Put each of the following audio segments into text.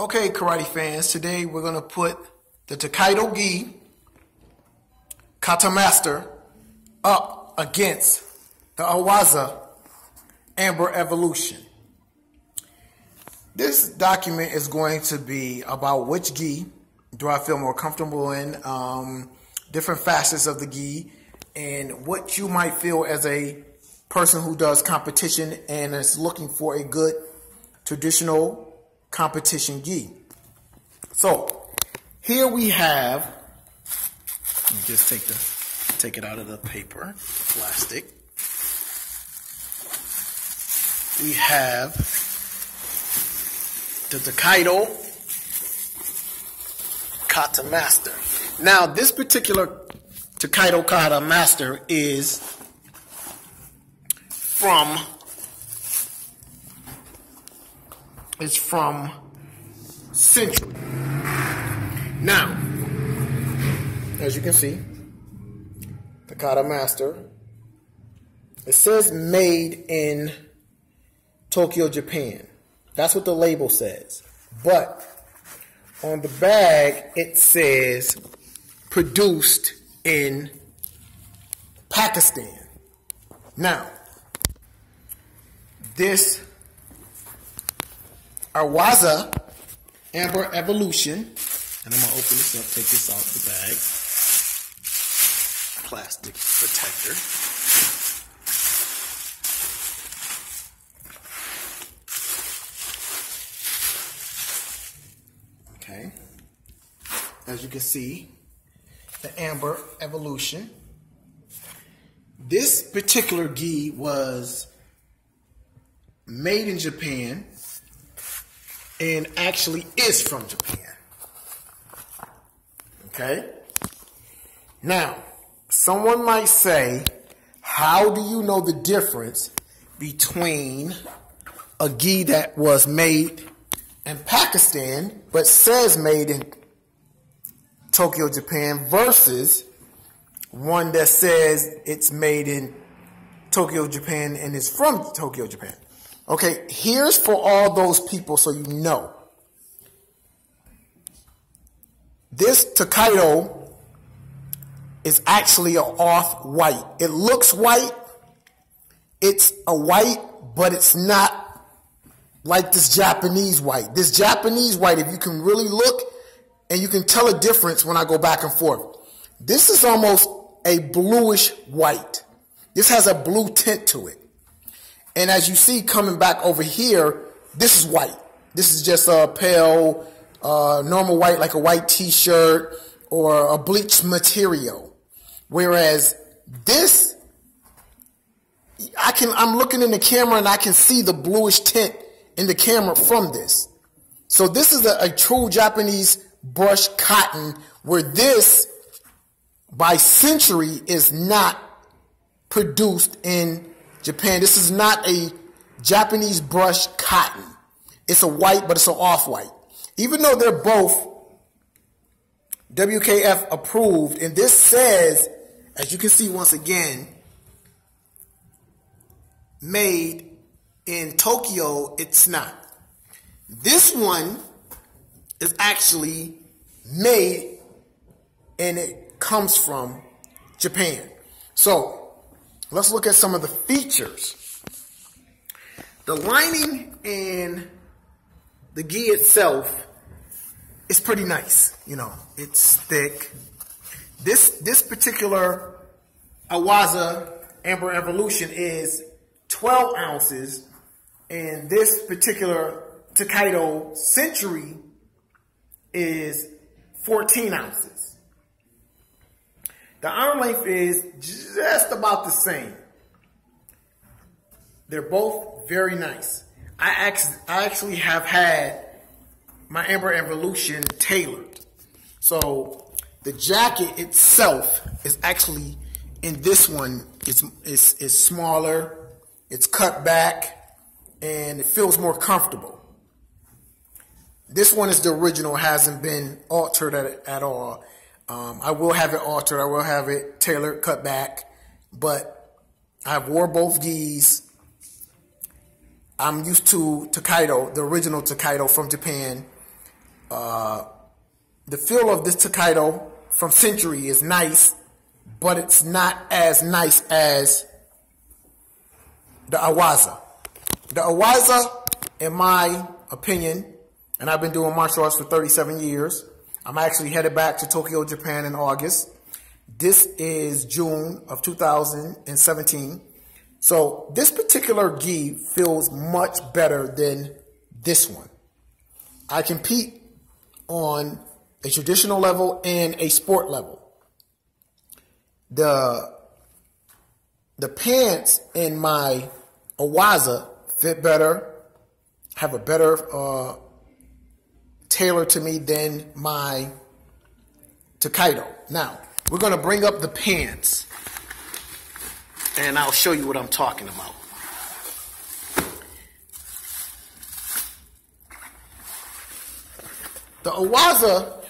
Okay, karate fans, today we're going to put the Tokaido gi kata master up against the Arawaza Amber Evolution. This document is going to be about which gi do I feel more comfortable in, different facets of the gi, and what you might feel as a person who does competition and is looking for a good traditional competition gi. So here we have, let me just take it out of the paper, plastic. We have the Tokaido Kata Master. Now this particular Tokaido Kata Master is from Century. Now, as you can see, the Kata Master, it says made in Tokyo, Japan. That's what the label says. But on the bag, it says produced in Pakistan. Now, this Arawaza Amber Evolution, and I'm going to open this up, take this out the bag, plastic protector. Okay, as you can see, the Amber Evolution. This particular gi was made in Japan and actually is from Japan. Okay? Now, someone might say, how do you know the difference between a gi that was made in Pakistan but says made in Tokyo, Japan versus one that says it's made in Tokyo, Japan and is from Tokyo, Japan? Okay, here's for all those people so you know. This Tokaido is actually an off-white. It looks white. It's a white, but it's not like this Japanese white. This Japanese white, if you can really look, and you can tell a difference when I go back and forth. This is almost a bluish white. This has a blue tint to it. And as you see coming back over here, this is white. This is just a pale, normal white, like a white t-shirt or a bleached material. Whereas this, I'm looking in the camera and I can see the bluish tint in the camera from this. So this is a true Japanese brushed cotton, where this, by Century, is not produced in Japan. This is not a Japanese brushed cotton. It's a white, but it's an off-white. Even though they're both WKF approved, and this says, as you can see once again, made in Tokyo, it's not. This one is actually made and it comes from Japan. So let's look at some of the features. The lining and the gi itself is pretty nice. You know, it's thick. This particular Arawaza Amber Evolution is 12 ounces, and this particular Tokaido Century is 14 ounces. The arm length is just about the same. They're both very nice. I actually have had my Amber Evolution tailored. So the jacket itself is actually, in this one, is smaller, it's cut back, and it feels more comfortable. This one is the original, hasn't been altered at all. I will have it altered. I will have it tailored, cut back. But I've wore both gis. I'm used to Tokaido, the original Tokaido from Japan. The feel of this Tokaido from Century is nice, but it's not as nice as the Arawaza. The Arawaza, in my opinion, and I've been doing martial arts for 37 years. I'm actually headed back to Tokyo, Japan in August. This is June of 2017. So this particular gi feels much better than this one. I compete on a traditional level and a sport level. The pants in my Arawaza fit better, have a better tailor to me than my Tokaido. Now, we're going to bring up the pants, and I'll show you what I'm talking about. The Arawaza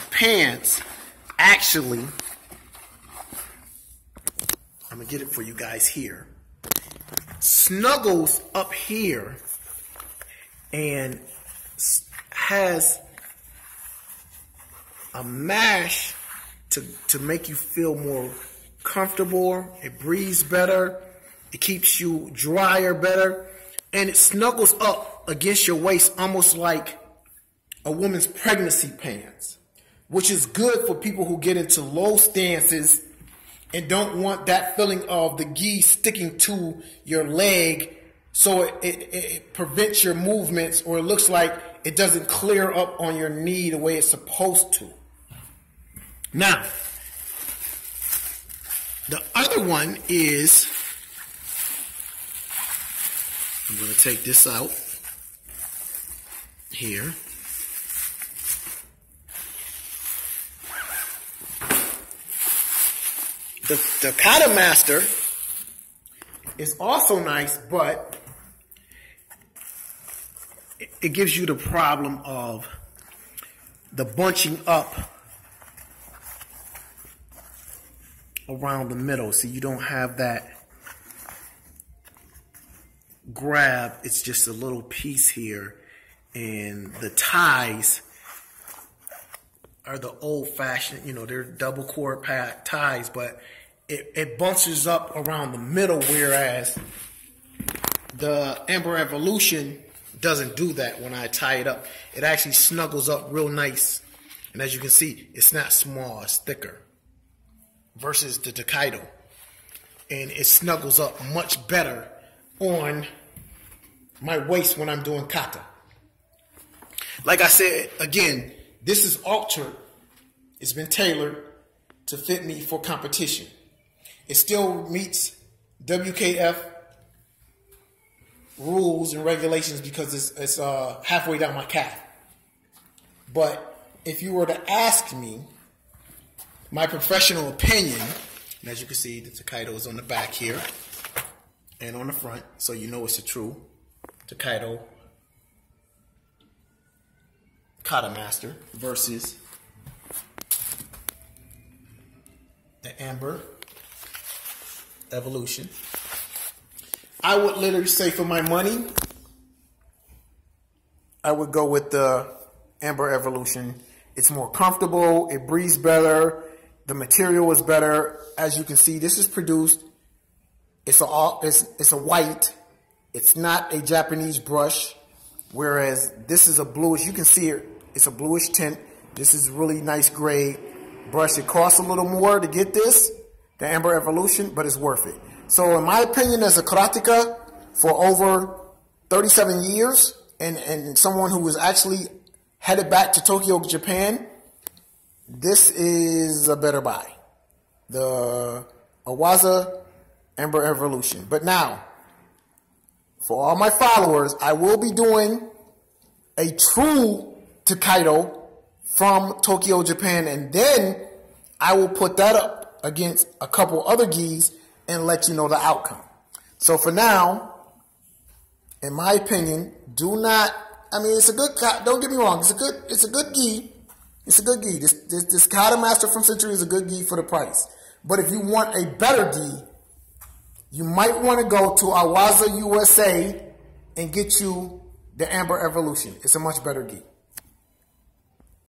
pants actually, I'm going to get it for you guys here, snuggles up here and has a mesh to make you feel more comfortable. It breathes better. It keeps you drier better. And it snuggles up against your waist almost like a woman's pregnancy pants, which is good for people who get into low stances and don't want that feeling of the gi sticking to your leg, so it prevents your movements, or it looks like it doesn't clear up on your knee the way it's supposed to. Now, the other one is, I'm going to take this out here. The kata master is also nice, but it gives you the problem of the bunching up around the middle. So you don't have that grab. It's just a little piece here. And the ties are the old-fashioned, you know, they're double cord ties, but it bunches up around the middle, whereas the Amber Evolution doesn't do that. When I tie it up, it actually snuggles up real nice. And as you can see, it's not small, it's thicker versus the Tokaido. And it snuggles up much better on my waist when I'm doing kata. Like I said, again, this is altered. It's been tailored to fit me for competition. It still meets WKF rules and regulations because it's halfway down my calf. But if you were to ask me my professional opinion, and as you can see, the Tokaido is on the back here and on the front, so you know it's a true Tokaido Kata Master versus the Amber Evolution. I would literally say, for my money, I would go with the Amber Evolution. It's more comfortable, it breathes better, the material is better. As you can see, this is produced, it's a white, it's not a Japanese brush, whereas this is a bluish, you can see it, it's a bluish tint. This is really nice grade brush. It costs a little more to get this, the Amber Evolution, but it's worth it. So in my opinion, as a karateka for over 37 years, and someone who was actually headed back to Tokyo, Japan, this is a better buy. The Arawaza Amber Evolution. But now, for all my followers, I will be doing a true Tokaido from Tokyo, Japan, and then I will put that up against a couple other gis and let you know the outcome. So for now, in my opinion, do not, I mean, it's a good, don't get me wrong, it's a good gi. It's a good gi. This Kata Master from Century is a good gi for the price. But if you want a better gi, you might want to go to Arawaza USA and get you the Amber Evolution. It's a much better gi.